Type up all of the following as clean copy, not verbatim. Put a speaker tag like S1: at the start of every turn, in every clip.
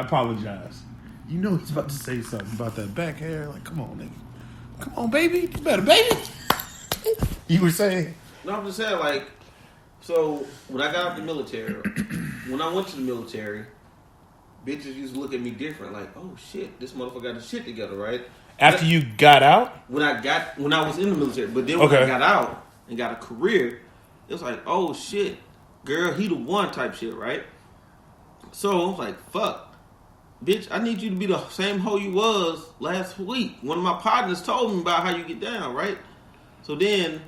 S1: apologize. You know he's about to say something about that back hair. Like, come on, nigga. Come on, baby. You better, baby. You were saying?
S2: No, I'm just saying, like, so when I got out the military, when I went to the military, bitches used to look at me different. Like, oh shit, this motherfucker got his shit together, right?
S1: After you got out?
S2: When I was in the military, but then when I got out and got a career, it was like, oh shit, girl, he the one type shit, right? So I was like, fuck, bitch, I need you to be the same hoe you was last week. One of my partners told me about how you get down, right? So then,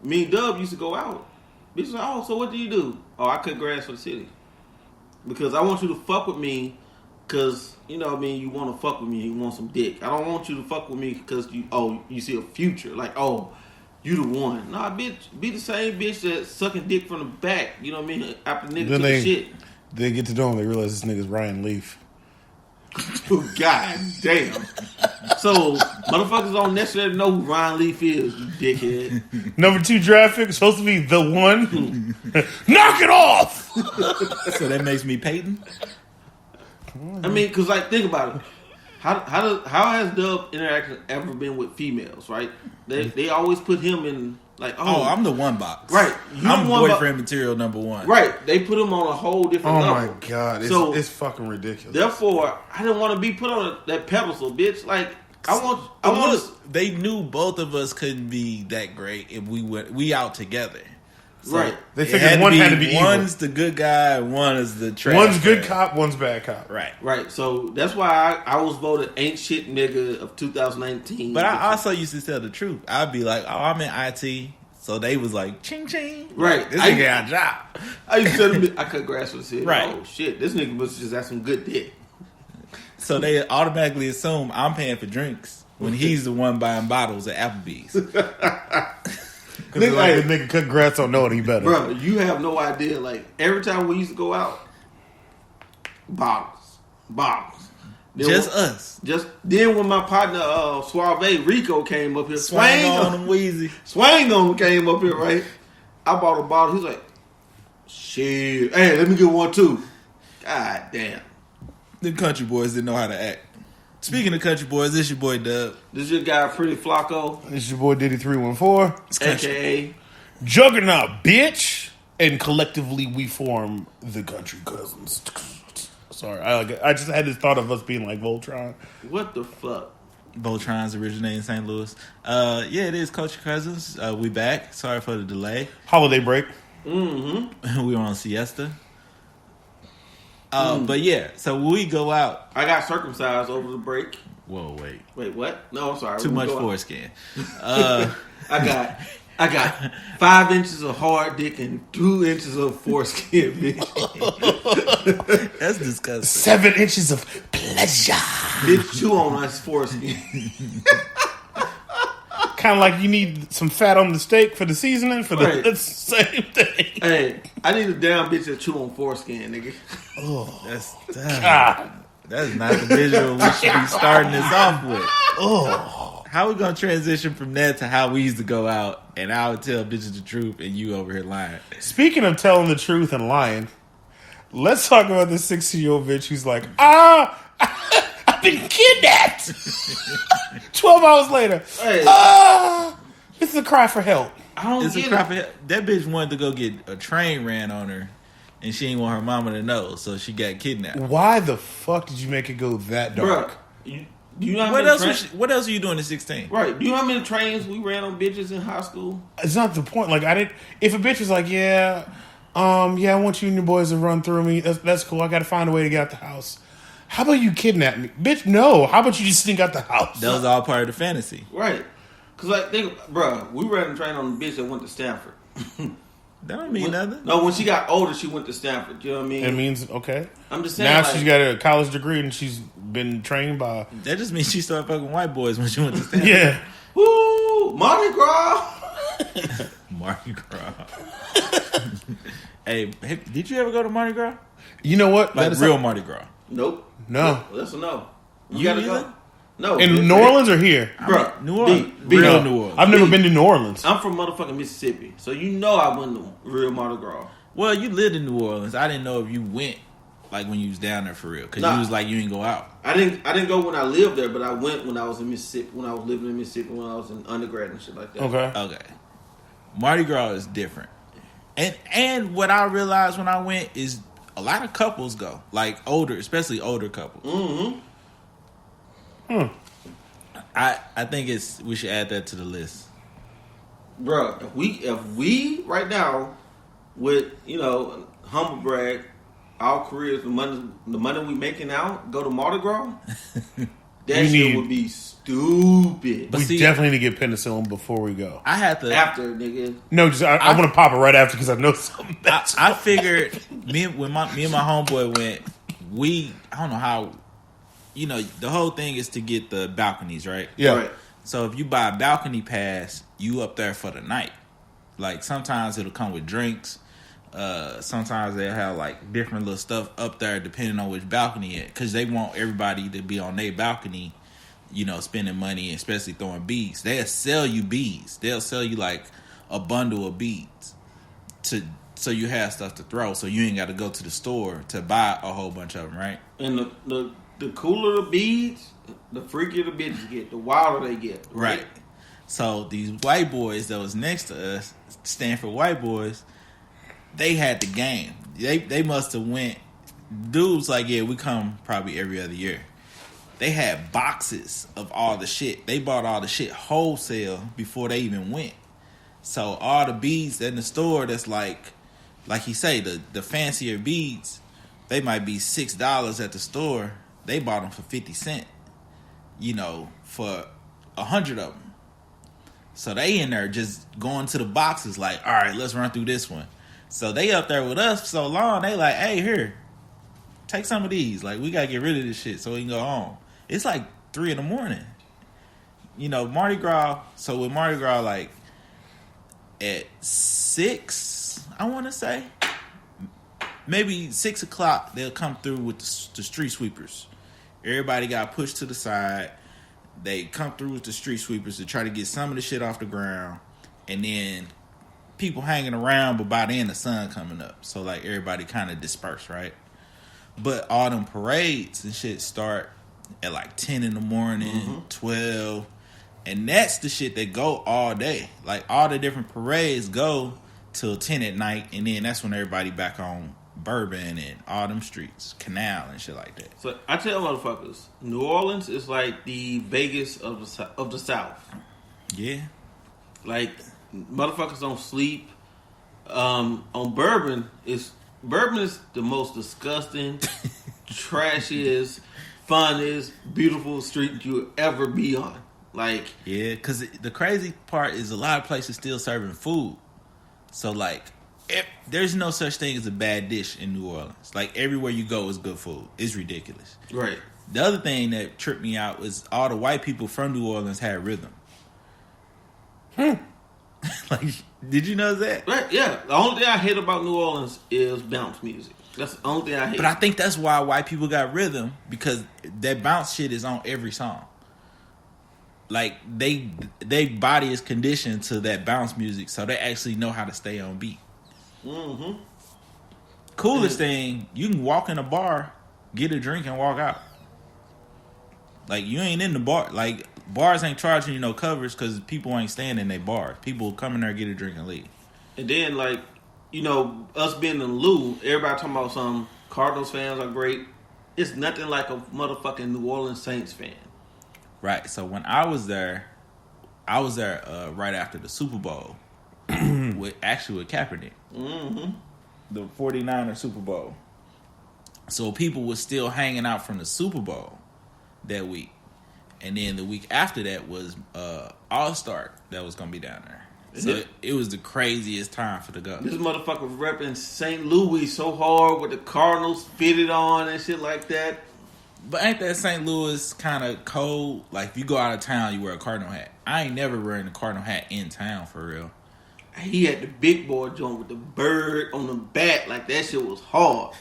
S2: me and Dub used to go out. Bitch was like, oh, so what do you do? Oh, I cut grass for the city. Because I want you to fuck with me because, you know what I mean, you want to fuck with me and you want some dick. I don't want you to fuck with me because you see a future. Like, oh, you the one. Nah, bitch, be the same bitch that's sucking dick from the back. You know what I mean? After nigga took the shit.
S1: They get to know him, they realize this nigga's Ryan Leaf.
S2: Oh, God damn. So, motherfuckers don't necessarily know who Ryan Leaf is, you dickhead.
S1: Number 2 draft pick is supposed to be the one. Knock it off!
S3: So that makes me Peyton?
S2: I mean, because, like, think about it. How has Dub interaction ever been with females, right? They always put him in, like,
S3: I'm the one box.
S2: Right.
S3: I'm boyfriend material number 1.
S2: Right. They put him on a whole different level.
S1: Oh, my God. It's fucking ridiculous.
S2: Therefore, I didn't want to be put on that pedestal, bitch. Like,
S3: They knew both of us couldn't be that great if we out together. So
S2: right.
S1: They figured one had to be
S3: one's
S1: evil.
S3: the good guy, one is the trash.
S1: One's good cop, one's bad cop.
S3: Right.
S2: Right. So that's why I was voted ain't shit nigga of 2019.
S3: But I also used to tell the truth. I'd be like, oh, I'm in IT. So they was like, ching ching.
S2: Right.
S3: This nigga got a job.
S2: I used to tell them I cut grass for the city.
S3: Right.
S2: Oh shit, this nigga must just have some good dick.
S3: So they automatically assume I'm paying for drinks when he's the one buying bottles at Applebee's.
S1: Because like, the nigga cut grass don't know any better.
S2: Bro, you have no idea. Like, every time we used to go out, bottles. Then
S3: us.
S2: Then when my partner Suave Rico came up here,
S3: Swang on him, Weezy.
S2: Swang on him came up here, right? I bought a bottle. He's like, shit. Hey, let me get one too. God damn.
S3: The country boys didn't know how to act. Speaking of country boys, this your boy Dub.
S2: This your guy Pretty Flacco.
S1: This your boy Diddy 314.
S2: AKA
S1: Juggernaut, bitch. And collectively we form the Country Cousins. Sorry, I just had this thought of us being like Voltron.
S2: What the fuck?
S3: Voltron's originated in St. Louis. Yeah, it is Country Cousins. We back. Sorry for the delay.
S1: Holiday break.
S2: Mm-hmm.
S3: We were on siesta. But yeah, so when we go out.
S2: I got circumcised over the break.
S3: Whoa, wait.
S2: Wait, what? No, I'm sorry.
S3: Too much foreskin.
S2: I got 5 inches of hard dick and 2 inches of foreskin, bitch.
S3: That's disgusting.
S1: 7 inches of pleasure.
S2: Bitch, chew on that foreskin.
S1: Kind of like you need some fat on the steak for the seasoning for
S2: right.
S1: the same thing.
S2: Hey, I need a damn bitch that chew on foreskin, nigga.
S1: Oh,
S3: that's not the visual we should be starting this off with.
S1: Oh,
S3: how we gonna transition from that to how we used to go out and I would tell bitches the truth and you over here lying?
S1: Speaking of telling the truth and lying, let's talk about this 16-year-old bitch who's like, I've been kidnapped. 12 hours later, this is a cry for help.
S2: I don't
S3: it's
S2: get
S3: a cry for help. That bitch wanted to go get a train ran on her, and she didn't want her mama to know, so she got kidnapped.
S1: Why the fuck did you make it go that dark?
S2: Bruh, do you know
S3: what else are you doing at 16?
S2: Right. Do you know how many trains we ran on bitches in high school?
S1: It's not the point. Like, if a bitch was like, I want you and your boys to run through me. That's cool. I got to find a way to get out the house. How about you kidnap me? Bitch, no. How about you just sneak out the house?
S3: That was all part of the fantasy.
S2: Right. Because, like, we ran a train on the bitch that went to Stanford.
S3: That don't mean nothing.
S2: No, when she got older, she went to Stanford. You know what I mean?
S1: It means, okay.
S2: I'm just saying.
S1: Now she's got a college degree and she's been trained by...
S3: That just means she started fucking white boys when she went to Stanford.
S1: Yeah.
S2: Woo! Mardi Gras!
S3: Mardi Gras. Hey, did you ever go to Mardi Gras?
S1: You know what?
S3: Like real Mardi Gras?
S2: Nope.
S1: No.
S2: That's a no.
S3: You
S2: gotta
S3: either?
S2: go. No.
S1: In New Orleans or here?
S2: Bro,
S3: New Orleans.
S1: Real
S3: New Orleans.
S1: I've never been to New Orleans.
S2: I'm from motherfucking Mississippi, so you know I went to real Mardi Gras.
S3: Well, you lived in New Orleans. I didn't know if you went Like when you was down there for real? Because you was like, you didn't go out.
S2: I didn't go when I lived there, but I went when I was in Mississippi, when I was living in Mississippi, when I was in undergrad and shit like that.
S3: Okay. Mardi Gras is different. And what I realized when I went is a lot of couples go. Like older, especially older couples.
S2: Mm-hmm.
S3: I think we should add that to the list.
S2: Bro, if we right now with, humble brag, our careers, the money we making now, go to Mardi Gras, that shit would be stupid.
S1: But we definitely need to get penicillin before we go.
S3: I had to
S2: after, nigga.
S1: No, I want to pop it right after because I know something.
S3: I figured me and my homeboy went. I don't know how. The whole thing is to get the balconies, right?
S1: Yeah.
S2: Right.
S3: So if you buy a balcony pass, you up there for the night. Like sometimes it'll come with drinks. Sometimes they'll have like different little stuff up there depending on which balcony it, because they want everybody to be on their balcony, spending money, especially throwing beads. They'll sell you beads. They'll sell you like a bundle of beads so you have stuff to throw, so you ain't got to go to the store to buy a whole bunch of them, right?
S2: And the cooler the beads, the freakier the bitches get, the wilder they get.
S3: Right. So these white boys that was next to us, Stanford white boys, they had the game. They must have went. Dudes like, yeah, we come probably every other year. They had boxes of all the shit. They bought all the shit wholesale before they even went. So all the beads in the store that's like he say, the fancier beads, they might be $6 at the store. They bought them for 50 cents, for 100 of them. So they in there just going to the boxes like, all right, let's run through this one. So they up there with us for so long, they like, hey, here, take some of these. Like, we got to get rid of this shit so we can go home. It's like 3 a.m. Mardi Gras. So with Mardi Gras, like, at 6, I want to say, maybe 6 o'clock, they'll come through with the street sweepers. Everybody got pushed to the side. They come through with the street sweepers to try to get some of the shit off the ground. And then people hanging around, but by then the sun coming up. So, like, everybody kind of dispersed, right? But all them parades and shit start at, like, 10 in the morning, 12. And that's the shit that go all day. Like, all the different parades go till 10 at night. And then that's when everybody back on Bourbon and all them streets, Canal and shit like that.
S2: So I tell motherfuckers, New Orleans is like the Vegas of the South.
S3: Yeah,
S2: like motherfuckers don't sleep. On Bourbon is the most disgusting, trashiest, funnest, beautiful street you'll ever be on. Like,
S3: yeah, because the crazy part is a lot of places still serving food. So like, there's no such thing as a bad dish in New Orleans. Like, everywhere you go is good food. It's ridiculous.
S2: Right.
S3: The other thing that tripped me out was all the white people from New Orleans had rhythm. Like, did you know that?
S2: Right, yeah. The only thing I hate about New Orleans is bounce music. That's the only thing I hate.
S3: But I think that's why white people got rhythm, because that bounce shit is on every song. Like, they body is conditioned to that bounce music, so they actually know how to stay on beat.
S2: Mm-hmm.
S3: Coolest thing, you can walk in a bar, get a drink, and walk out. Like, you ain't in the bar. Like, bars ain't charging you no covers because people ain't staying in their bars. People come in there, get a drink, and leave.
S2: And then, like, us being in Lou, everybody talking about some Cardinals fans are great. It's nothing like a motherfucking New Orleans Saints fan.
S3: Right. So when I was there right after the Super Bowl with Kaepernick.
S2: Mm-hmm.
S3: The 49er Super Bowl. So people were still hanging out from the Super Bowl that week. And then the week after that was All-Star that was going to be down there. So it was the craziest time for the go.
S2: This motherfucker was repping St. Louis so hard with the Cardinals fitted on and shit like that.
S3: But ain't that St. Louis kind of cold? Like, if you go out of town, you wear a Cardinal hat. I ain't never wearing a Cardinal hat in town, for real.
S2: He had the big boy joint with the bird on the back. Like, that shit was hard.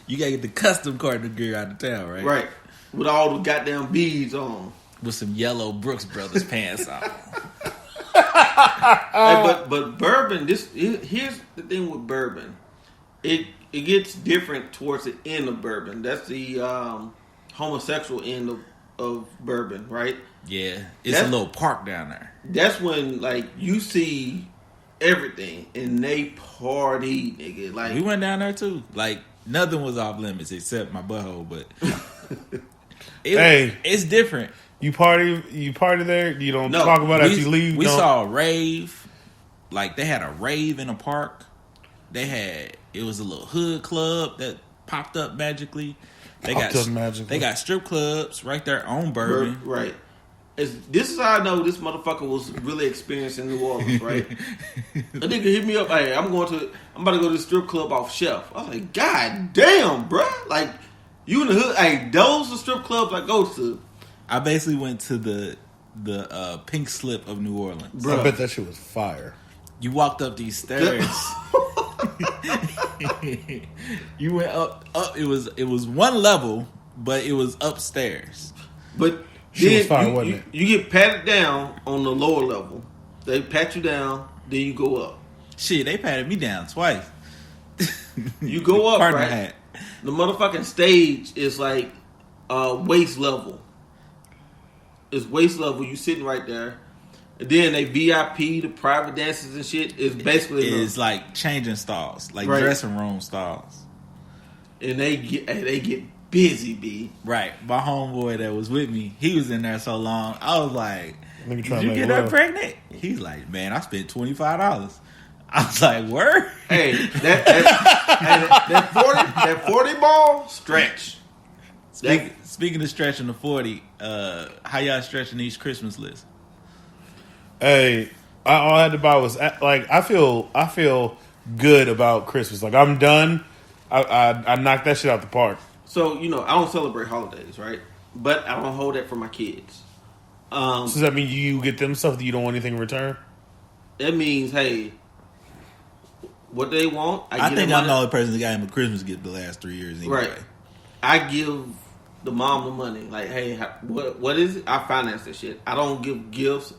S3: You gotta get the custom Cardinal gear out of town, right?
S2: Right. With all the goddamn beads on.
S3: With some yellow Brooks Brothers pants on.
S2: Hey, but bourbon, here's the thing with bourbon. it gets different towards the end of bourbon. That's the homosexual end of bourbon, right?
S3: Yeah, it's a little park down there.
S2: That's when like you see everything and they party, nigga. Like
S3: we went down there too. Like nothing was off limits except my butthole, but it's different.
S1: You party there. You don't talk about it after you leave.
S3: We saw a rave. Like they had a rave in a park. It was a little hood club that popped up magically. They got strip clubs right there on Bourbon.
S2: Right. This is how I know this motherfucker was really experienced in New Orleans, right? A nigga hit me up, hey, I'm about to go to the strip club off Shelf. I was like, God damn, bro. Like, you in the hood, hey, those are strip clubs I go to.
S3: I basically went to the Pink Slip of New Orleans.
S1: Bro. I bet that shit was fire.
S3: You walked up these stairs. You went up. It was one level, but it was upstairs.
S2: But
S1: she was fire, wasn't it?
S2: You get patted down on the lower level. They pat you down, then you go up.
S3: Shit, they patted me down twice.
S2: You go up,
S3: Partner
S2: right?
S3: hat.
S2: The motherfucking stage is like waist level. It's waist level. You sitting right there. And then they VIP, the private dances and shit is basically
S3: it's like changing stalls, like dressing room stalls.
S2: And they get busy, B.
S3: Right. My homeboy that was with me, he was in there so long. I was like, "Did you get her
S1: love.
S3: pregnant?" He's like, "Man, I spent $25." I was like, "Word."
S2: Hey, that 40 ball stretch.
S3: Speaking of stretching the 40, how y'all stretching these Christmas lists?
S1: Hey, all I had to buy was like I feel good about Christmas. Like I'm done. I knocked that shit out the park.
S2: So I don't celebrate holidays, right? But I don't hold that for my kids.
S1: So does that mean you get them stuff that you don't want anything in return?
S2: That means, hey, what they want.
S3: I think I'm the only person that got him a Christmas gift the last 3 years. Anyway.
S2: Right. I give the mom the money. Like, hey, what is it? I finance that shit. I don't give gifts.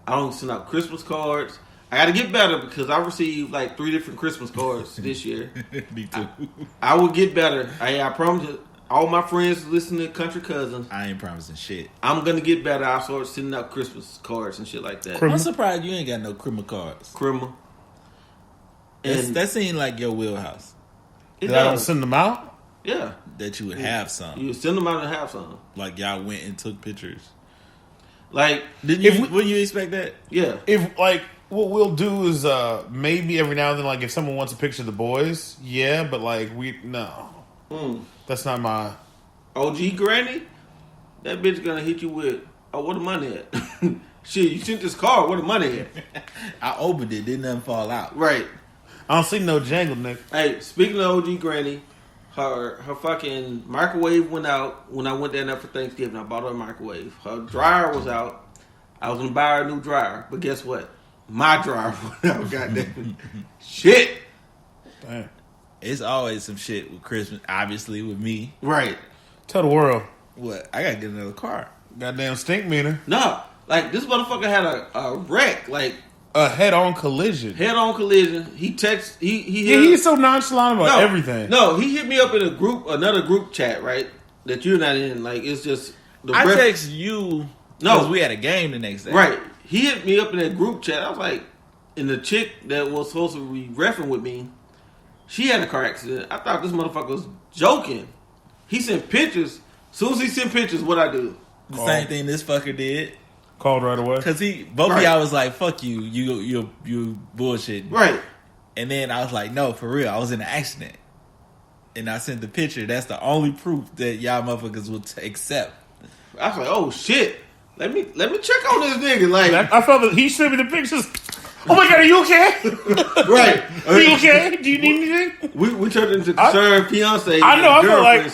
S2: I don't send out Christmas cards. I got to get better because I received like 3 different Christmas cards this year.
S3: Me too.
S2: I will get better. I promise you, all my friends listen to Country Cousins.
S3: I ain't promising shit.
S2: I'm going to get better. I'll start sending out Christmas cards and shit like that.
S3: I'm surprised you ain't got no criminal cards.
S2: Criminal.
S3: That seemed like your wheelhouse.
S1: I don't send them out?
S2: Yeah.
S3: That you would have some.
S2: You would send them out and have some.
S3: Like y'all went and took pictures.
S2: Like,
S3: wouldn't you expect that?
S2: Yeah.
S1: If like what we'll do is maybe every now and then, like if someone wants a picture of the boys, yeah, but like that's not my
S2: OG granny. That bitch gonna hit you with, oh, where the money at? Shit, you sent this card, where the money at?
S3: I opened it, didn't nothing fall out.
S2: Right.
S1: I don't see no jangle, Nick.
S2: Hey, speaking of OG granny, her fucking microwave went out when I went down there for Thanksgiving. I bought her a microwave. Her dryer was out. I was gonna buy her a new dryer, but guess what? My dryer went out. Goddamn shit.
S1: Damn.
S3: It's always some shit with Christmas. Obviously, with me.
S2: Right.
S1: Tell the world.
S3: What? I gotta get another car.
S1: Goddamn stink meter.
S2: No, like this motherfucker had a wreck. Like
S1: a head-on collision.
S2: Head-on collision. He texts.
S1: He's so nonchalant about everything.
S2: No, he hit me up in another group chat, right? That you're not in. Like it's just.
S3: I text you. No, we had a game the next day.
S2: Right. He hit me up in that group chat. I was like, and the chick that was supposed to be reffing with me, she had a car accident. I thought this motherfucker was joking. He sent pictures. As soon as he sent pictures, what I do?
S3: The same thing this fucker did.
S1: Called right away.
S3: Because both of y'all was like, fuck you. You bullshit.
S2: Right.
S3: And then I was like, no, for real. I was in an accident. And I sent the picture. That's the only proof that y'all motherfuckers will accept.
S2: I was like, oh shit. Let me check on this nigga. Like
S1: I felt that he sent me the pictures. Oh my god, are you okay?
S2: Right.
S1: Are you okay? Do you need anything?
S2: We turned into concerned fiance.
S1: I know.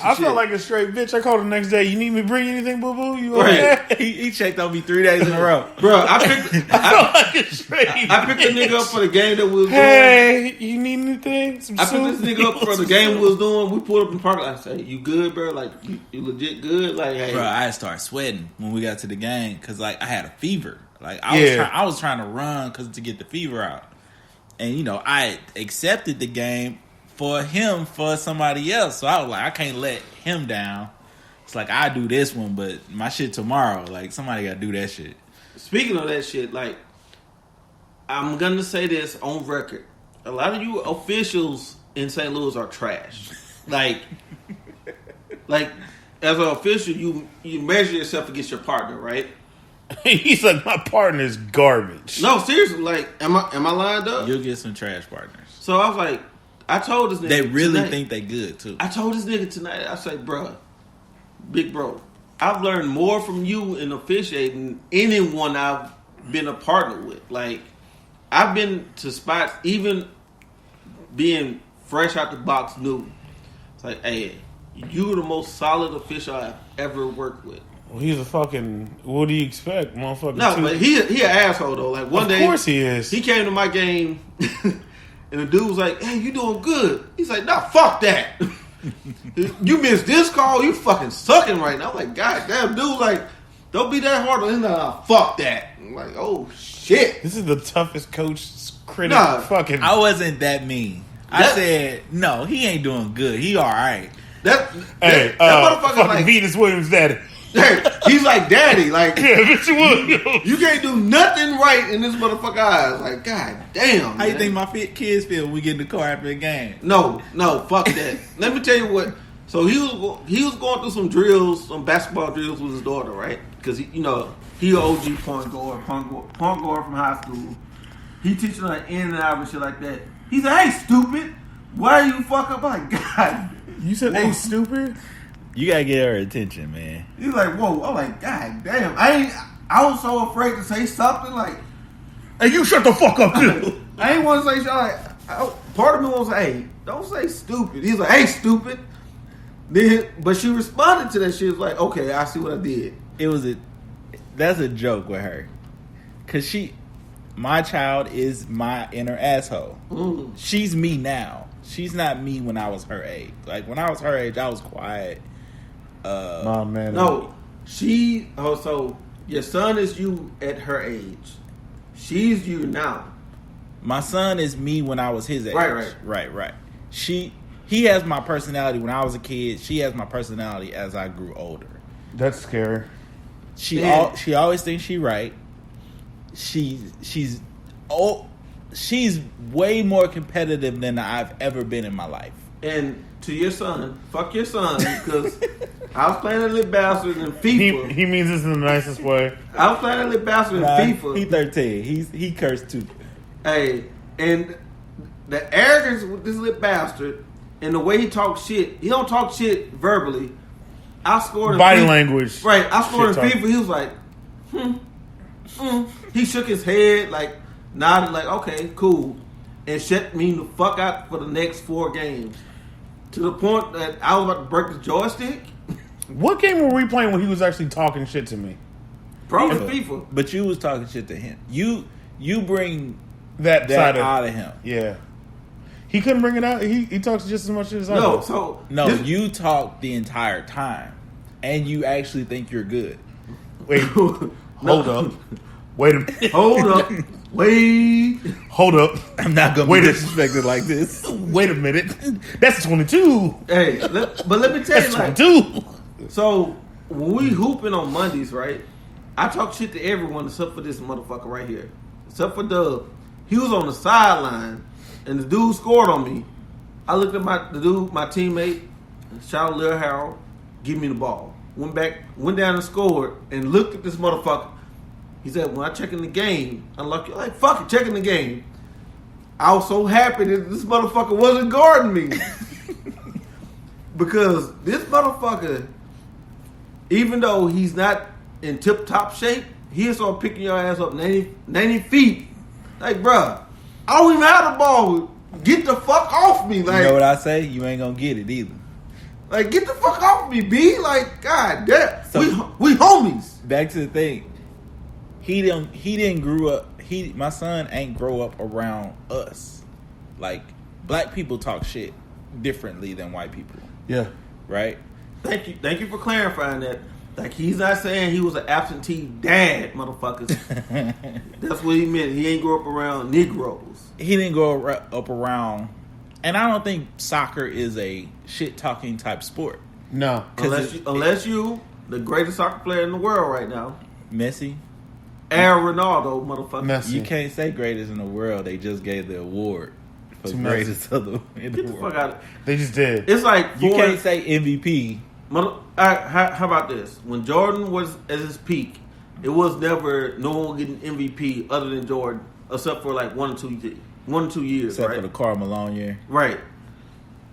S1: I felt like a straight bitch. I called the next day. You need me to bring you anything, boo boo? You okay?
S3: Right. He checked on me 3 days in a row.
S2: Bro, I felt
S1: like a straight
S2: I picked the nigga up for the game that we was doing.
S1: Hey, you need anything?
S2: I picked this nigga up for the game we was doing. We pulled up in the park. I said, you good, bro? Like, you legit good? Like, hey.
S3: Bro, I started sweating when we got to the game because, like, I had a fever. Like I was trying to run to get the fever out, and I accepted the game for him for somebody else. So I was like, I can't let him down. It's like, I do this one, but my shit tomorrow. Like, somebody got to do that shit.
S2: Speaking of that shit, like, I'm going to say this on record. A lot of you officials in St. Louis are trash. Like, as an official, you measure yourself against your partner, right?
S1: He's like, my partner's garbage.
S2: No, seriously, like, am I lined up?
S3: You'll get some trash partners.
S2: So I was like, I told this nigga
S3: they really
S2: tonight,
S3: think they good too.
S2: I told this nigga tonight, I said, bruh, big bro, I've learned more from you in officiating than anyone I've been a partner with. Like, I've been to spots, even being fresh out the box new. It's like, hey, you're the most solid official I've ever worked with.
S1: Well, he's a fucking. What do you expect, motherfucker?
S2: No, but he an asshole though. Like one day,
S1: of course he is.
S2: He came to my game, and the dude was like, "Hey, you doing good?" He's like, "Nah, fuck that. You missed this call. You fucking sucking right now." I'm like, "God damn, dude, like, don't be that hard on him." Nah, fuck that. I'm like, oh shit.
S1: This is the toughest coach critic.
S2: Nah,
S1: fucking.
S3: I wasn't that mean. I said, no, he ain't doing good. He all right.
S2: That
S1: motherfucker fucking
S2: like
S1: Venus Williams daddy.
S2: Hey, he's like daddy. Like,
S1: yeah, bitch,
S2: you can't do nothing right in this motherfucker eyes. Like, god damn.
S3: How you think my kids feel when we get in the car after the game?
S2: No, fuck that. Let me tell you what. So he was going through some drills, some basketball drills with his daughter, right? Because he an OG point guard from high school. He teaching her in and out and shit like that. He's like, "Hey, stupid, why are you fuck up?" I'm like, God,
S1: you said, "Hey, stupid."
S3: You gotta get her attention, man.
S2: He's like, whoa. I'm like, God damn. I was so afraid to say something like,
S1: "Hey, you shut the fuck up, too."
S2: I ain't want to say shit like, part of me was like, "Hey, don't say stupid." He's like, "Hey, stupid." Then, but she responded to that shit. Was like, "Okay, I see what I did."
S3: That's a joke with her, cause my child is my inner asshole.
S2: Mm.
S3: She's me now. She's not me when I was her age. Like when I was her age, I was quiet.
S1: Oh man,
S2: no. So your son is you at her age. She's you now.
S3: My son is me when I was his age.
S2: Right.
S3: He has my personality when I was a kid. She has my personality as I grew older.
S1: That's scary.
S3: She always thinks she's right. She's way more competitive than I've ever been in my life.
S2: And to your son, fuck your son, because I was playing a little bastard in FIFA.
S1: He means this in the nicest way.
S2: I was playing a little bastard in FIFA.
S3: He's 13. He cursed too.
S2: Hey, and the arrogance with this little bastard and the way he talks shit. He don't talk shit verbally. I scored in
S1: body
S2: FIFA.
S1: language.
S2: Right, I scored in
S1: shit
S2: FIFA. He was like, He shook his head, like nodded, like okay, cool, and shut me the fuck out for the next 4 games. To the point that I was about to break the joystick.
S1: What game were we playing when he was actually talking shit to me?
S2: Probably FIFA.
S3: But you was talking shit to him. You bring
S1: that side
S3: out of him.
S1: Yeah. He couldn't bring it out. He talks just as much as I do.
S3: You talk the entire time, and you actually think you're good.
S1: Wait, hold up. Wait a minute.
S2: Hold up. Wait.
S1: Hold up.
S3: I'm not gonna be disrespected like this.
S1: Wait a minute. That's 22.
S2: Hey, but let me tell you,
S1: like 22.
S2: So when we hooping on Mondays, right? I talk shit to everyone except for this motherfucker right here, except for Dub. He was on the sideline, and the dude scored on me. I looked at my teammate, shout out Lil Harold, give me the ball. Went down and scored, and looked at this motherfucker. He said, when I check in the game, I'm like, fuck it, check in the game. I was so happy that this motherfucker wasn't guarding me. Because this motherfucker, even though he's not in tip-top shape, he'll start picking your ass up 90 feet. Like, bruh, I don't even have the ball. Get the fuck off me. Like,
S3: you know what I say? You ain't gonna get it either.
S2: Like, get the fuck off me, B. Like, god damn.
S3: So,
S2: we homies.
S3: Back to the thing. He didn't grow up. My son ain't grow up around us. Like, black people talk shit differently than white people.
S1: Yeah.
S3: Right?
S2: Thank you for clarifying that. Like, he's not saying he was an absentee dad, motherfuckers. That's what he meant. He ain't grow up around Negroes.
S3: He didn't grow up around And I don't think soccer is a shit-talking type sport.
S1: No.
S2: Unless you the greatest soccer player in the world right now.
S3: Messi.
S2: And Ronaldo, motherfucker.
S1: Messi.
S3: You can't say greatest in the world. They just gave the award for greatest of the in the
S2: Get the
S3: world.
S2: fuck out of it.
S1: They just did.
S2: It's like
S3: You can't say MVP.
S2: How about this? When Jordan was at his peak, it was never no one getting MVP other than Jordan, except for like 1 or 2 years,
S3: Except
S2: right?
S3: for the Karl Malone year.
S2: Right.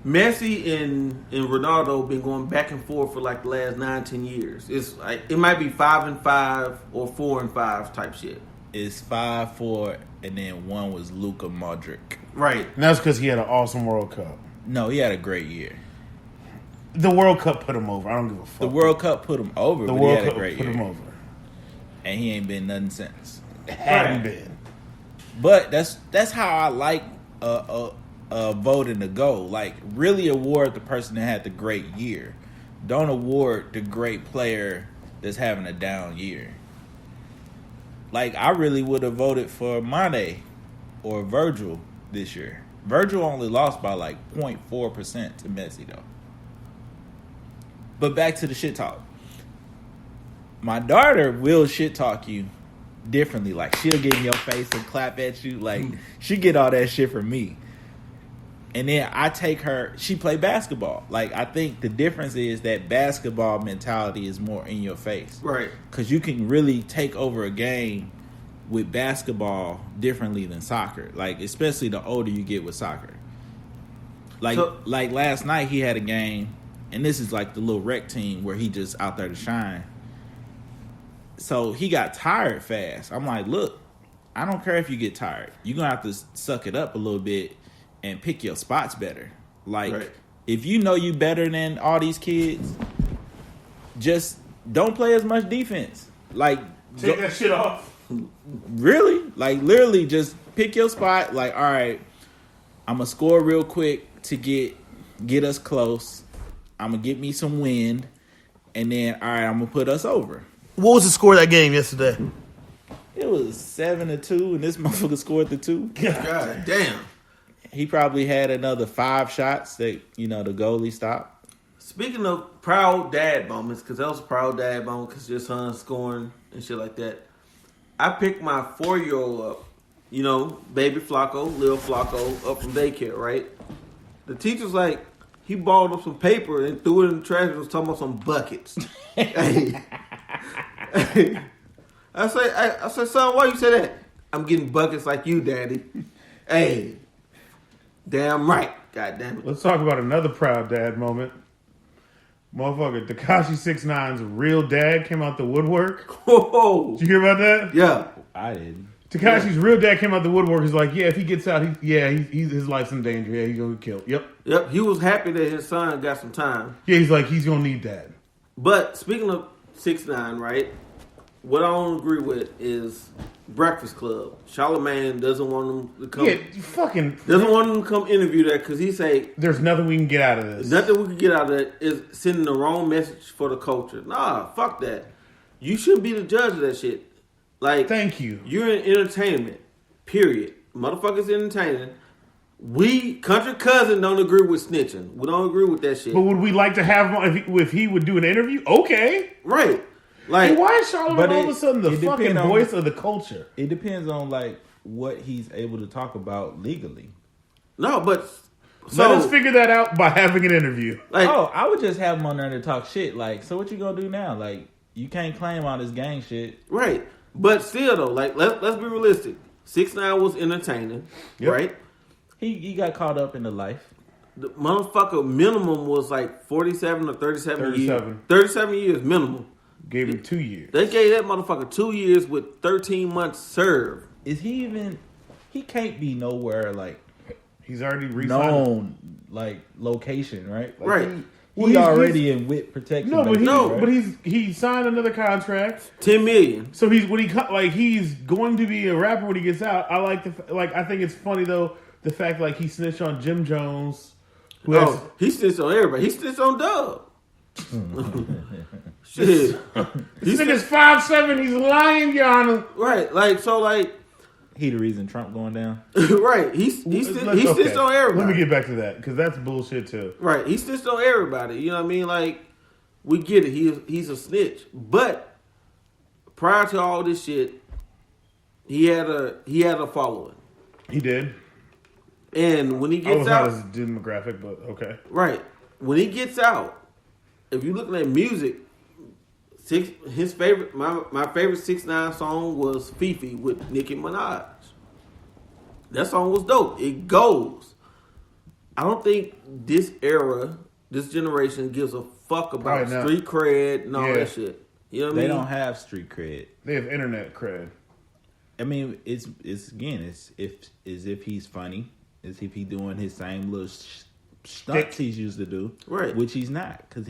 S2: Messi and Ronaldo been going back and forth for like the last 9-10 years. It's like it might be 5-5 or 4-5 type shit.
S3: It's 5-4, and then one was Luka Modric.
S2: Right.
S1: And that's because he had an awesome World Cup.
S3: No, he had a great year.
S1: The World Cup put him over. I don't give a fuck.
S3: The World Cup put him over,
S1: The
S3: but
S1: World
S3: he had
S1: Cup
S3: a great
S1: put
S3: year.
S1: him over.
S3: And he ain't been nothing since.
S1: Hadn't been.
S3: But that's how I like voting to go. Like, really award the person that had the great year. Don't award the great player that's having a down year. Like, I really would have voted for Mane or Virgil this year. Virgil only lost by like 0.4% to Messi, though. But back to the shit talk. My daughter will shit talk you differently. Like, she'll get in your face and clap at you. Like, she get all that shit from me. And then I take her, she play basketball. Like, I think the difference is that basketball mentality is more in your face.
S2: Right.
S3: Because you can really take over a game with basketball differently than soccer. Like, especially the older you get with soccer. Like last night he had a game, and this is like the little rec team where he just out there to shine. So he got tired fast. I'm like, look, I don't care if you get tired. You're going to have to suck it up a little bit and pick your spots better. Like,
S2: right.
S3: If you know you better than all these kids, just don't play as much defense. Like,
S1: Take that shit off.
S3: really? Like, literally just pick your spot. Like, all right, I'm going to score real quick to get us close. I'm going to get me some wind. And then, all right, I'm going to put us over.
S4: What was the score of that game yesterday?
S3: It was 7-2, and this motherfucker scored the 2.
S2: God damn.
S3: He probably had another 5 shots that, the goalie stopped.
S2: Speaking of proud dad moments, because that was a proud dad moment because your son's scoring and shit like that. I picked my 4-year-old up, baby Flacco, Lil Flacco, up from daycare, right? The teacher's like, he balled up some paper and threw it in the trash and was talking about some buckets. Hey. I said, son, why you say that? I'm getting buckets like you, daddy. Hey. Damn right. God damn it.
S1: Let's talk about another proud dad moment. Motherfucker, Tekashi 6ix9ine's real dad came out the woodwork.
S2: Whoa.
S1: Did you hear about that?
S2: Yeah.
S3: I didn't.
S1: Tekashi's real dad came out the woodwork. He's like, yeah, if he gets out, his life's in danger. Yeah, he's gonna get killed. Yep.
S2: He was happy that his son got some time.
S1: Yeah, he's like, he's gonna need that.
S2: But speaking of 6ix9ine, right? What I don't agree with is Breakfast Club. Charlamagne doesn't want him to come.
S1: Yeah, you fucking
S2: doesn't want him to come interview that because he say
S1: there's nothing we can get out of this.
S2: Nothing we can get out of it is sending the wrong message for the culture. Nah, fuck that. You shouldn't be the judge of that shit. Like,
S1: thank you.
S2: You're in entertainment. Period. Motherfuckers entertaining. We, Country Cousin, don't agree with snitching. We don't agree with that shit.
S1: But would we like to have him if he would do an interview? Okay.
S2: Right. Like,
S1: hey, why is Charlamagne all of a sudden the fucking voice of the culture?
S3: It depends on what he's able to talk about legally.
S2: No, but
S1: let us figure that out by having an interview.
S3: I would just have him on there to talk shit. Like, so what you gonna do now? Like, you can't claim all this gang shit,
S2: right? But still, though, like let's be realistic. 6ix9ine was entertaining, right?
S3: He got caught up in the life.
S2: The motherfucker minimum was like 47 or 37 years. 37 years minimum.
S1: Gave him 2 years.
S2: They gave that motherfucker 2 years with 13 months served.
S3: Is he even? He can't be nowhere like
S1: he's already
S3: known like location, right? Like
S2: right.
S3: He's already in wit protection.
S1: But he signed another contract,
S2: $10 million.
S1: So he's going to be a rapper when he gets out. I think it's funny though the fact he snitched on Jim Jones.
S2: He snitched on everybody. He snitched on Dub. Shit.
S1: This nigga's 5'7", he's lying, Your Honor.
S2: Right,
S3: He the reason Trump going down.
S2: Right. He snitched on everybody.
S1: Let me get back to that because that's bullshit too.
S2: Right. He snitched on everybody. You know what I mean? Like, we get it. He's a snitch. But prior to all this shit, he had a following.
S1: He did.
S2: And when he gets out,
S1: not his demographic, but okay.
S2: Right. When he gets out, if you're looking at music, his favorite, my favorite 6ix9ine song was Fifi with Nicki Minaj. That song was dope. It goes. I don't think this era, this generation gives a fuck about street cred and all that shit. You know what I mean?
S3: They don't have street cred.
S1: They have internet cred.
S3: I mean, it's if he's funny, as if he doing his same little stunts he's used to do,
S2: right?
S3: Which he's not, because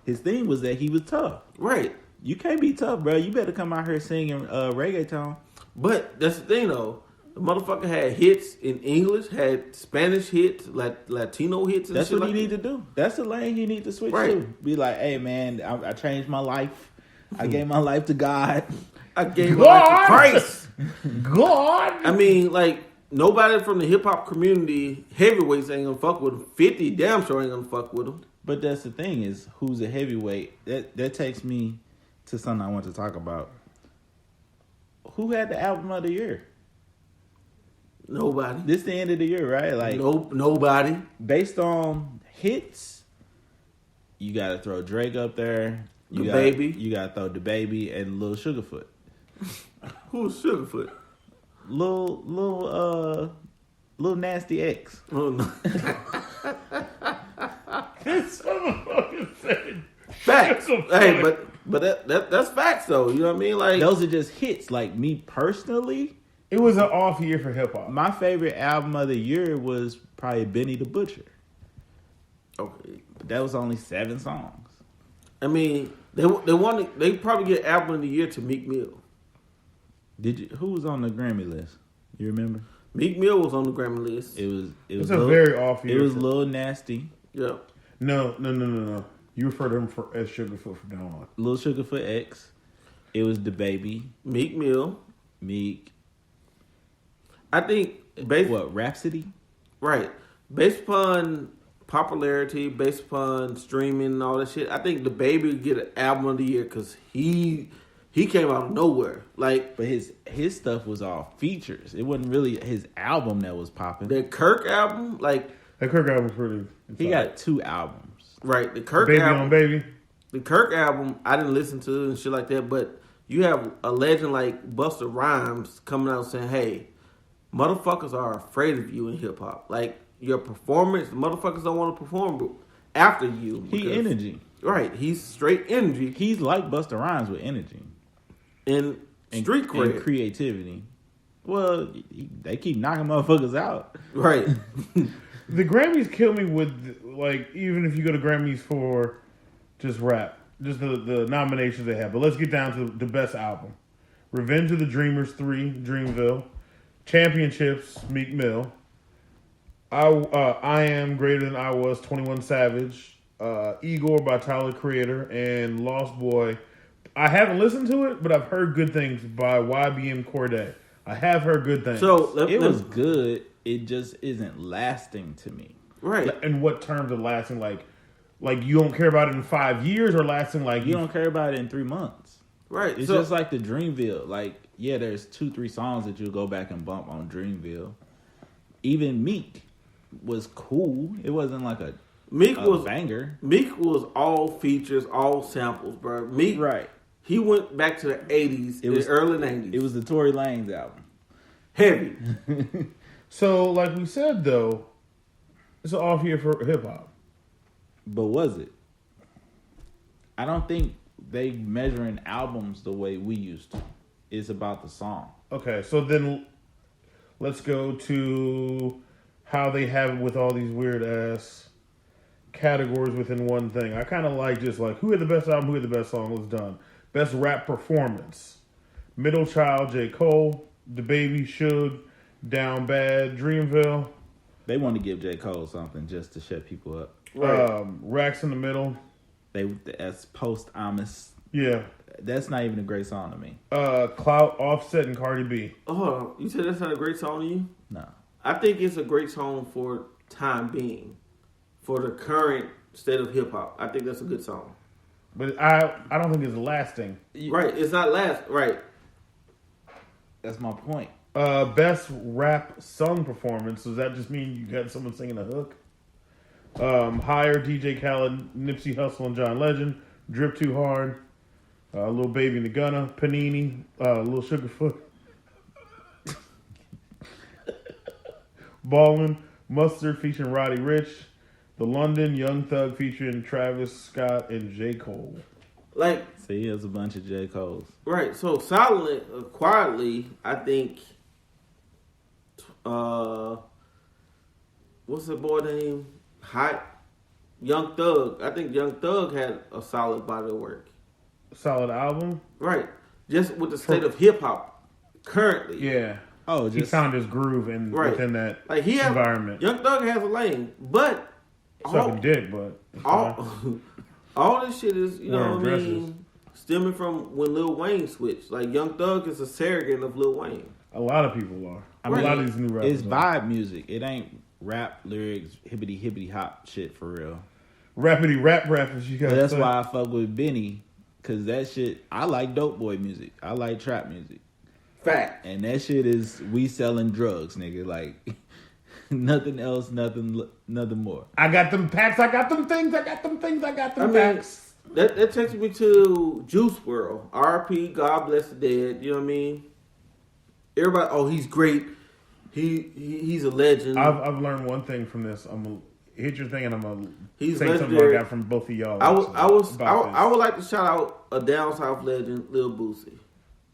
S3: his thing was that he was tough,
S2: right?
S3: You can't be tough, bro. You better come out here singing reggaeton.
S2: But that's the thing, though. The motherfucker had hits in English, had Spanish hits, Latino hits. And
S3: that's
S2: shit
S3: what he
S2: like
S3: need to do. That's the lane he need to switch to. Be like, hey man, I changed my life. I gave my life to God.
S2: I gave my life to Christ.
S1: God.
S2: I mean, like, nobody from the hip hop community, heavyweights ain't gonna fuck with him. 50 damn sure ain't gonna fuck with him.
S3: But that's the thing is, who's a heavyweight? That takes me to something I want to talk about. Who had the album of the year?
S2: Nobody.
S3: This the end of the year, right? Like
S2: nobody.
S3: Based on hits, you got to throw Drake up there. You got to throw DaBaby and Lil Sugarfoot.
S2: Who's Sugarfoot?
S3: Lil Nasty X.
S2: Oh no.
S1: This motherfucker said
S2: facts. Hey, but that's facts though. You know what I mean? Like,
S3: those are just hits. Like, me personally,
S1: it was an off year for hip hop.
S3: My favorite album of the year was probably Benny the Butcher.
S2: Okay,
S3: but that was only 7 songs.
S2: I mean, they probably get album of the year to Meek Mill.
S3: Who was on the Grammy list? You remember?
S2: Meek Mill was on the Grammy list.
S1: It's a very off year.
S3: It was Lil Nasty.
S2: Yeah.
S1: No. You refer to him as Sugarfoot from now on.
S3: Lil Sugarfoot X. It was DaBaby.
S2: Meek Mill.
S3: Meek.
S2: I think
S3: Rhapsody?
S2: Right. Based upon popularity, based upon streaming and all that shit, I think DaBaby would get an album of the year because he came out of nowhere. Like,
S3: but his stuff was all features. It wasn't really his album that was popping.
S2: The Kirk album,
S1: that Kirk album was pretty.
S3: He got 2 albums.
S2: Right. The Kirk
S1: Baby
S2: album.
S1: on Baby.
S2: The Kirk album, I didn't listen to and shit like that, but you have a legend like Busta Rhymes coming out saying, hey, motherfuckers are afraid of you in hip hop. Like, your performance, motherfuckers don't want to perform after you.
S3: He energy.
S2: Right. He's straight energy.
S3: He's like Busta Rhymes with energy.
S2: And street cred.
S3: And creativity. Well, they keep knocking motherfuckers out.
S2: Right.
S1: The Grammys kill me with, like, even if you go to Grammys for just rap, just the nominations they have. But let's get down to the best album. Revenge of the Dreamers 3, Dreamville. Championships, Meek Mill. I Am Greater Than I Was, 21 Savage. Igor by Tyler Creator. And Lost Boy. I haven't listened to it, but I've heard good things by YBM Cordae. I have heard good things.
S2: So
S3: it was good. It just isn't lasting to me.
S2: Right.
S1: In what terms of lasting? Like you don't care about it in 5 years, or lasting like
S3: you don't care about it in 3 months.
S2: Right.
S3: It's just like the Dreamville. Like, yeah, there's 2-3 songs that you'll go back and bump on Dreamville. Even Meek was cool. It wasn't like a banger.
S2: Meek was all features, all samples, bro. Meek,
S3: right.
S2: He went back to the 80s, the early 90s.
S3: It was the Tory Lanez album.
S2: Heavy.
S1: So, like we said, though, it's an off year for hip hop.
S3: But was it? I don't think they measuring albums the way we used to. It's about the song.
S1: Okay, so then let's go to how they have it with all these weird ass categories within one thing. I kind of like just like who had the best album, who had the best song was done. Best rap performance: Middle Child, J. Cole, DaBaby, Suge, Down Bad, Dreamville.
S3: They want to give J. Cole something just to shut people up.
S1: Right. Racks in the Middle.
S3: That's posthumous.
S1: Yeah.
S3: That's not even a great song to me.
S1: Clout, Offset, and Cardi B.
S2: Oh, hold on. You said that's not a great song to you?
S3: No.
S2: I think it's a great song for time being, for the current state of hip hop. I think that's a good song.
S1: But I don't think it's lasting.
S2: Right, it's not last. Right.
S3: That's my point.
S1: Best rap song performance. Does that just mean you got someone singing a hook? Higher, DJ Khaled, Nipsey Hussle, and John Legend. Drip Too Hard. Lil Baby and the Gunna. Panini. Lil Sugarfoot. Ballin'. Mustard featuring Roddy Ricch. The London, Young Thug featuring Travis Scott and J. Cole.
S2: Like,
S3: so he has a bunch of J. Cole's.
S2: Right. So silently, quietly, I think. What's the boy name? Young Thug. I think Young Thug had a solid body of work.
S1: Solid album.
S2: Right. Just with the state of hip hop currently.
S1: Yeah.
S3: Oh,
S1: he found his groove within that environment.
S2: Young Thug has a lane, but
S1: sucking dick, but
S2: all this shit is, you know what I mean, stemming from when Lil Wayne switched. Like, Young Thug is a surrogate of Lil Wayne.
S1: A lot of people are. A lot of these new rappers.
S3: It's vibe music. It ain't rap lyrics, hippity hop shit for real.
S1: Rappity rap rappers, you got.
S3: That's why I fuck with Benny, cause that shit. I like dope boy music. I like trap music.
S2: Fact.
S3: And that shit is we selling drugs, nigga. Like nothing else, nothing more.
S1: I got them packs. I got them things. I got them things. I got them packs.
S2: That takes me to Juice WRLD. R.P. God bless the dead. You know what I mean? Everybody. Oh, he's great. He's a legend.
S1: I've learned one thing from this. I'm gonna hit your thing, and I'm gonna say
S2: legendary.
S1: something I got from both of y'all.
S2: I would like to shout out a down south legend, Lil Boosie.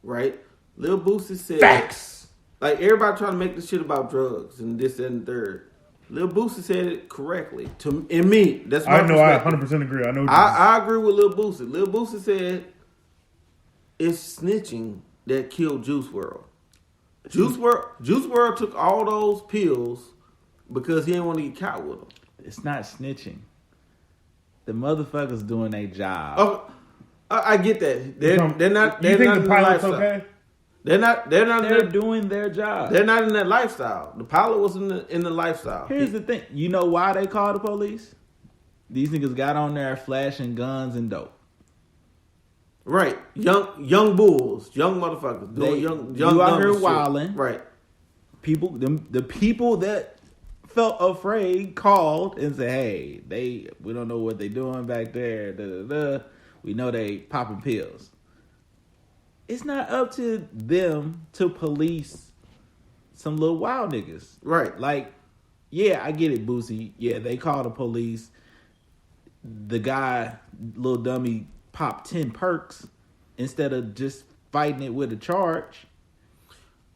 S2: Right? Lil Boosie said,
S1: facts.
S2: Like, everybody trying to make this shit about drugs and this, that, and the third. Lil Boosie said it correctly. In me, that's my perspective.
S1: I 100% agree.
S2: I agree with Lil Boosie. Lil Boosie said it's snitching that killed Juice WRLD. Juice WRLD took all those pills because he didn't want to get caught with them.
S3: It's not snitching. The motherfuckers doing their job.
S2: Oh, I get that. They're not.
S1: You think the pilot's
S2: lifestyle.
S1: okay?
S2: They're not.
S3: They're doing their job.
S2: They're not in that lifestyle. The pilot was in the lifestyle.
S3: Here's the thing. You know why they called the police? These niggas got on there flashing guns and dope.
S2: Right. Young bulls. Young motherfuckers. Doing young
S3: you out here wilding.
S2: Right.
S3: The people that felt afraid called and said, hey, we don't know what they doing back there. Da, da, da. We know they popping pills. It's not up to them to police some little wild niggas.
S2: Right.
S3: Like, yeah, I get it, Boosie. Yeah, they call the police. The guy, little dummy, popped 10 perks instead of just fighting it with a charge.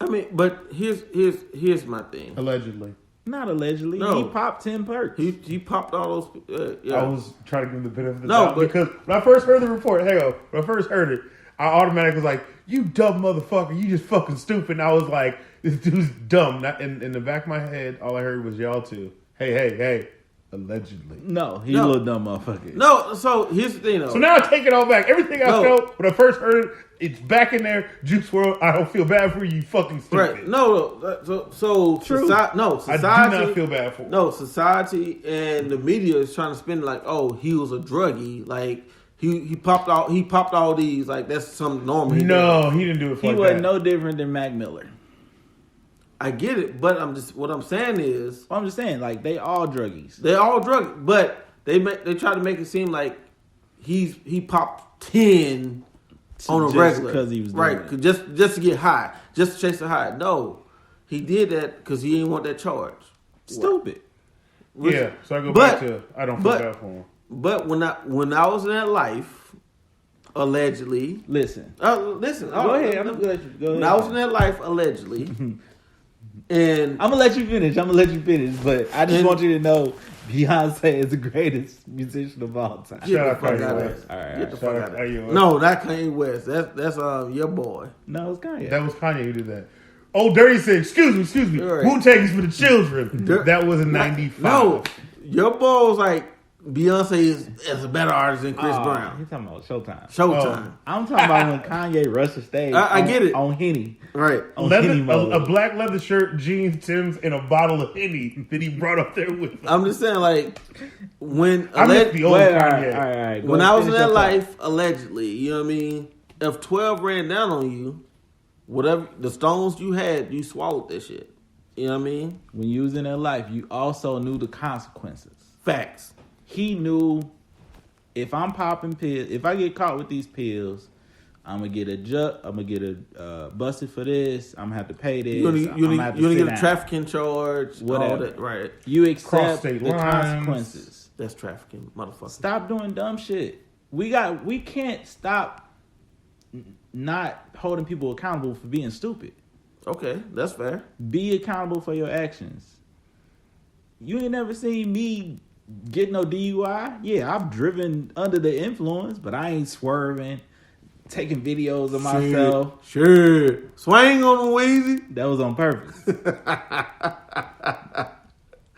S2: I mean, but here's my thing.
S1: Allegedly.
S3: Not allegedly.
S2: No.
S3: He popped 10 perks.
S2: He popped all those. Yeah.
S1: I was trying to give him the benefit of the doubt because when I first heard the report, when I first heard it, I automatically was like, "You dumb motherfucker! You just fucking stupid." And I was like, "This dude's dumb." In the back of my head, all I heard was y'all two. Hey! Allegedly.
S3: No, he's a little dumb motherfucker.
S2: No, so here's the thing though.
S1: So now I take it all back. Everything I felt when I first heard it, it's back in there. Juice WRLD, I don't feel bad for you fucking stupid.
S2: Right. No. So
S1: true.
S2: Society,
S1: I do not feel bad for him.
S2: No, society and the media is trying to spin it like, oh, he was a druggie. Like, he popped all these. Like, that's something normal.
S1: No, he didn't do it for
S3: He wasn't no different than Mac Miller.
S2: I get it, but what I'm saying is,
S3: I'm just saying, like, they all druggies.
S2: They all druggies, but they try to make it seem like he popped 10 on a regular
S3: because he was
S2: right, just to get high, just to chase the high. No, he did that because he didn't want that charge.
S3: Stupid.
S1: Yeah, so I go back to I don't feel bad for him.
S2: But when I was in that life, allegedly,
S3: listen.
S2: Go ahead.
S3: I'm gonna let you go.
S2: When I was in that life, allegedly. And
S3: I'm gonna let you finish. But I just want you to know Beyonce is the greatest musician of all time.
S2: Get the fuck out of here.
S3: All right.
S2: Get the fuck out of here.
S1: here.
S2: No, not Kanye West. That's your boy.
S3: No, it's Kanye.
S1: That was Kanye who did that. Oh, Dirty said, excuse me.
S2: Right.
S1: Wu-Tang is for the children. That was in 95.
S2: No, your boy was like Beyonce is a better artist than Chris Brown.
S5: He's talking about Showtime.
S2: Showtime.
S5: I'm talking about when Kanye rushed the stage.
S2: I get it.
S5: On Henny.
S2: Right.
S5: On Henny mode.
S1: A black leather shirt, jeans, Timbs, and a bottle of Henny that he brought up there with him.
S2: I'm just saying, like, when
S1: I miss the old Kanye.
S5: All right.
S2: when I was in that life, allegedly, you know what I mean? If 12 ran down on you, whatever the stones you had, you swallowed that shit. You know what I mean?
S5: When you was in that life, you also knew the consequences.
S2: Facts.
S5: He knew if I'm popping pills, if I get caught with these pills, I'm gonna get busted for this. I'm gonna have to pay this.
S2: You're gonna get a trafficking charge.
S5: Whatever.
S2: All that, right?
S5: You accept
S1: state
S5: the
S1: lines.
S5: consequences.
S2: That's trafficking, motherfucker.
S5: Stop doing dumb shit. We can't stop not holding people accountable for being stupid.
S2: Okay, that's fair.
S5: Be accountable for your actions. You ain't never seen me get no DUI. Yeah, I've driven under the influence, but I ain't swerving, taking videos of myself.
S2: Sure. Swing on the Weezy.
S5: That was on purpose.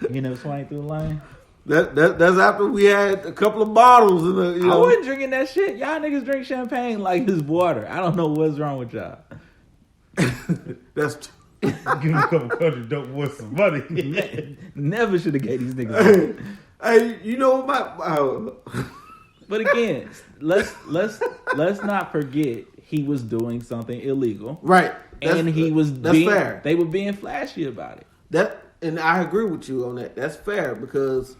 S5: You never swang through the lane?
S2: That's after we had a couple of bottles in the, you
S5: I
S2: know.
S5: wasn't drinking that shit. Y'all niggas drink champagne like it's water. I don't know what's wrong with y'all.
S2: That's
S1: Give him a couple country dope boys some money.
S5: Never should have gave these niggas money.
S2: Hey, you know
S5: But again, let's not forget he was doing something illegal.
S2: right.
S5: And he was
S2: that's
S5: being,
S2: fair.
S5: They were being flashy about it.
S2: And I agree with you on that. That's fair because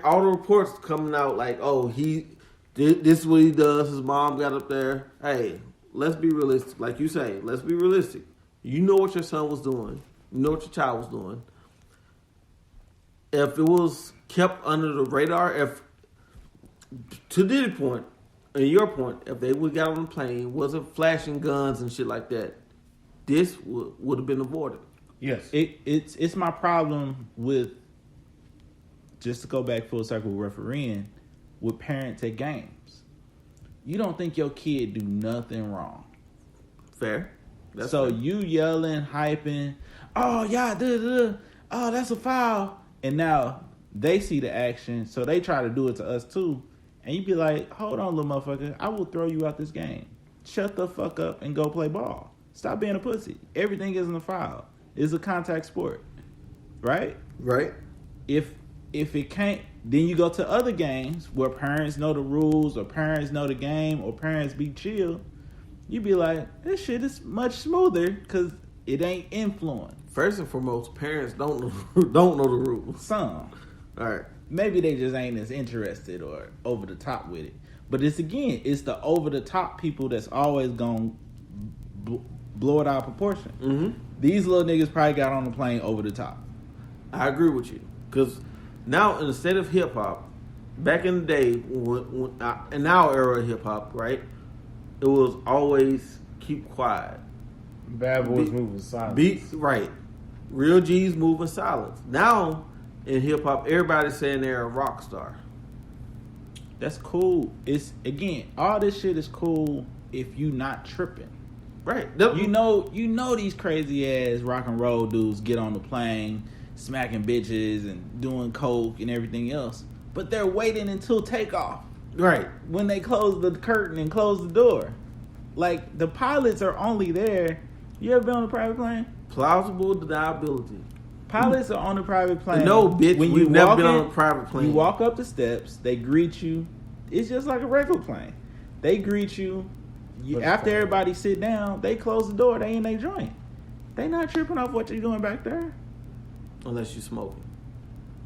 S2: all the reports coming out like, oh, this is what he does. His mom got up there. Hey, let's be realistic. Like you say, let's be realistic. You know what your son was doing. You know what your child was doing. If it was kept under the radar, if to Diddy's point and your point, if they would got on the plane, wasn't flashing guns and shit like that, this would have been avoided.
S1: Yes.
S5: It's my problem with, just to go back full circle with refereeing, with parents at games. You don't think your kid do nothing wrong.
S2: Fair. That's
S5: so
S2: fair.
S5: You yelling, hyping, oh yeah, oh that's a foul. And now they see the action, so they try to do it to us too. And you be like, hold on, little motherfucker, I will throw you out this game. Shut the fuck up and go play ball. Stop being a pussy. Everything isn't a foul. It's a contact sport. Right?
S2: Right.
S5: If it can't, then you go to other games where parents know the rules or parents know the game or parents be chill. You be like, this shit is much smoother because it ain't influence.
S2: First and foremost, parents don't know the rules.
S5: Some.
S2: All right.
S5: Maybe they just ain't as interested or over the top with it. But it's the over the top people that's always gonna blow it out of proportion.
S2: Mm-hmm.
S5: These little niggas probably got on the plane over the top.
S2: I agree with you because now in the state of hip hop, back in the day, when in our era of hip hop, right, it was always keep quiet.
S1: Bad boys move in silence.
S2: Right. Real G's move in silence. Now in hip hop, everybody's saying they're a rock star.
S5: That's cool. It's again, all this shit is cool if you not tripping.
S2: Right.
S5: You know these crazy ass rock and roll dudes get on the plane, smacking bitches and doing coke and everything else. But they're waiting until takeoff.
S2: Right.
S5: When they close the curtain and close the door. Like, the pilots are only there. You ever been on a private plane?
S2: Plausible deniability.
S5: Pilots are on a private plane.
S2: No, bitch, we've never been on a private plane.
S5: You walk up the steps, they greet you. It's just like a regular plane. They greet you. After everybody sit down, they close the door. They in their joint. They not tripping off what you're doing back there.
S2: Unless you smoking.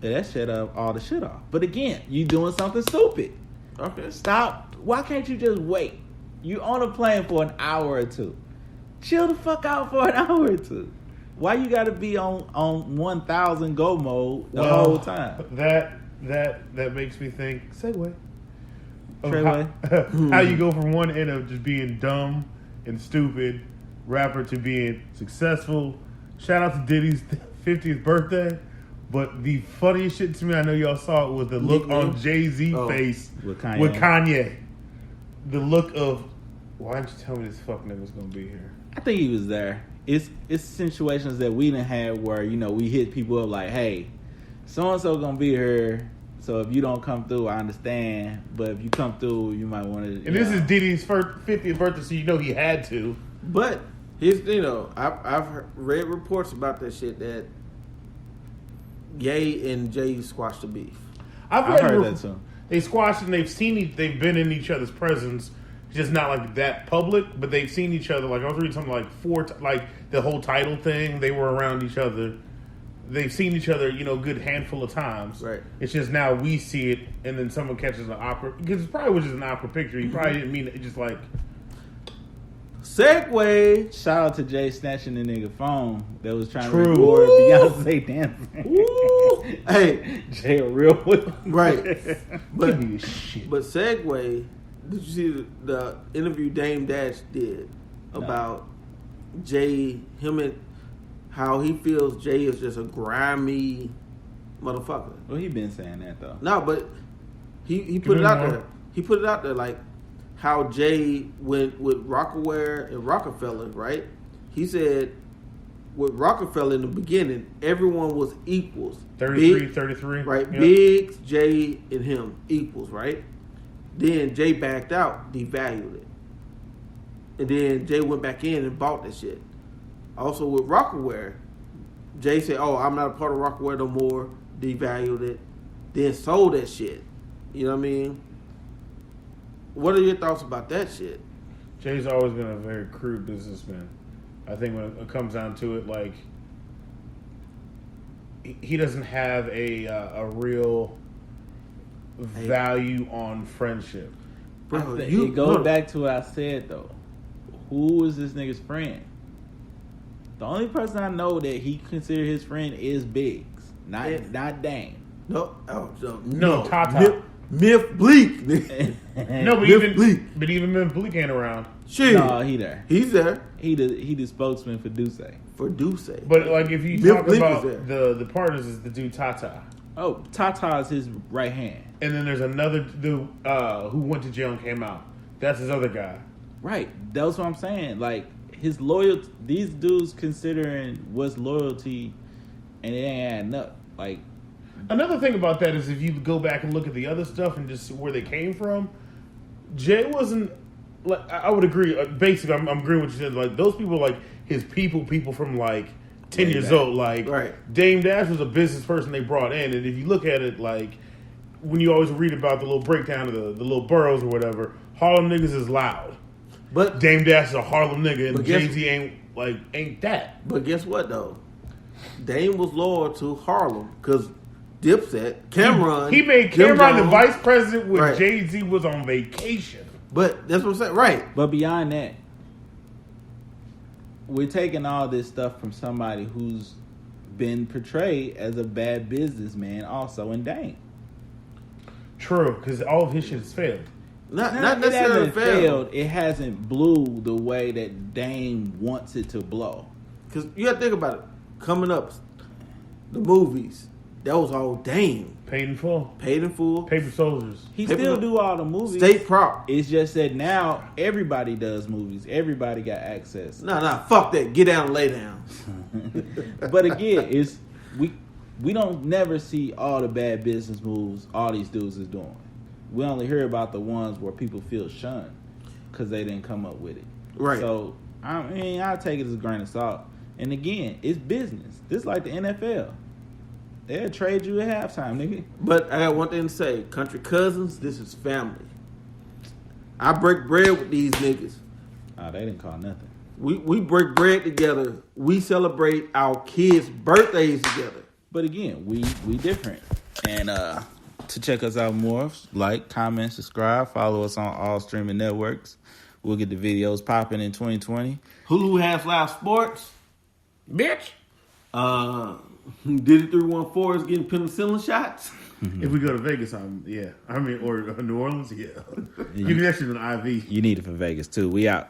S5: Yeah, that shut up all the shit off. But again, you doing something stupid.
S2: Okay.
S5: Stop. Why can't you just wait? You on a plane for an hour or two. Chill the fuck out for an hour or two. Why you got to be on 1000 go mode the whole time?
S1: That makes me think. Segue.
S5: Treyway.
S1: How you go from one end of just being dumb and stupid rapper to being successful. Shout out to Diddy's 50th birthday. But the funniest shit to me, I know y'all saw it, was the look on Jay-Z face with Kanye. The look of, why didn't you tell me this fuck nigga's gonna be here?
S5: I think he was there. It's situations that we done had where, we hit people up like, hey, so-and-so gonna be here, So if you don't come through, I understand. But if you come through, you might want to.
S1: And this is Diddy's 50th birthday, so you know he had to.
S2: But here's I've read reports about that shit that Ye and Jay squashed the beef.
S5: I've heard that too.
S1: They squashed and they've been in each other's presence, just not like that public, but they've seen each other. Like I was reading something like like the whole title thing. They were around each other. They've seen each other, good handful of times.
S2: Right.
S1: It's just now we see it, and then someone catches an awkward, because it probably was just an awkward picture. He probably didn't mean it. Just like
S2: segue.
S5: Shout out to Jay snatching the nigga phone that was trying
S1: True.
S5: to record Beyonce dancing.
S2: Woo. Hey,
S5: Jay a real one.
S2: right. But
S1: shit.
S2: but segue. Did you see the interview Dame Dash did about Jay? Him and how he feels Jay is just a grimy motherfucker.
S5: Well, he been saying that though.
S2: No, but he put it out there. He put it out there like how Jay went with Rocawear and Rockefeller, right? He said with Rockefeller in the beginning, everyone was equals.
S1: 33.
S2: Right?
S1: Yep.
S2: Biggs, Jay, and him equals, right? Then Jay backed out, devalued it. And then Jay went back in and bought that shit. Also with Rocawear, Jay said, "Oh, I'm not a part of Rocawear no more." Devalued it, then sold that shit. You know what I mean? What are your thoughts about that shit?
S1: Jay's always been a very crude businessman. I think when it comes down to it, like he doesn't have a real value on friendship.
S2: Bro,
S5: it goes back to what I said though. Who is this nigga's friend? The only person I know that he considered his friend is Biggs, not Dame.
S2: No,
S1: Tata.
S2: Myth Bleak.
S1: No, but
S2: Myth Bleak.
S1: even Myth Bleak ain't around.
S2: Shit.
S5: No, he there.
S2: He's there.
S5: He the spokesman for Duce.
S2: For Duce.
S1: But like if you
S2: Myth
S1: talk
S2: Bleak
S1: about
S2: is
S1: the partners, is the dude Tata.
S5: Oh, Tata is his right hand.
S1: And then there's another dude who went to jail and came out. That's his other guy.
S5: Right. That's what I'm saying. Like his loyalty. These dudes considering what's loyalty, and it ain't adding up. Like
S1: another thing about that is if you go back and look at the other stuff and just where they came from, Jay wasn't like I would agree. Basically, I'm agreeing with what you said. Like those people, like his people from like 10 years old. Like Dame Dash was a business person they brought in, and if you look at it, like when you always read about the little breakdown of the little boroughs or whatever, Harlem niggas is loud.
S2: But
S1: Dame Dash is a Harlem nigga, and Jay-Z ain't that.
S2: But guess what though? Dame was loyal to Harlem because Dipset, Cameron.
S1: He made Cameron the vice president when Jay-Z was on vacation.
S2: But that's what I'm saying, right?
S5: But beyond that, we're taking all this stuff from somebody who's been portrayed as a bad businessman, also in Dame.
S1: True, because all of his shit has failed.
S2: Not necessarily failed.
S5: It hasn't blew the way that Dame wants it to blow.
S2: Because you got to think about it. Coming up, the movies, that was all Dame.
S1: Paid in full.
S2: Paper
S1: Soldiers.
S5: He still do all the movies.
S2: State prop.
S5: It's just that now everybody does movies. Everybody got access.
S2: Nah, fuck that. Get down and lay down.
S5: But again, it's we don't never see all the bad business moves all these dudes is doing. We only hear about the ones where people feel shunned because they didn't come up with it.
S2: Right.
S5: So, I mean, I take it as a grain of salt. And again, it's business. This is like the NFL. They'll trade you at halftime, nigga.
S2: But I got one thing to say. Country cousins, this is family. I break bread with these niggas.
S5: Oh, they didn't call nothing.
S2: We break bread together. We celebrate our kids' birthdays together.
S5: But again, we different. And to check us out more, like, comment, subscribe, follow us on all streaming networks. We'll get the videos popping in 2020.
S2: Hulu has live sports.
S1: Bitch.
S2: Diddy 314 is getting penicillin shots.
S1: If we go to Vegas, or New Orleans, yeah. Give me that shit an IV.
S5: You need it for Vegas, too. We out.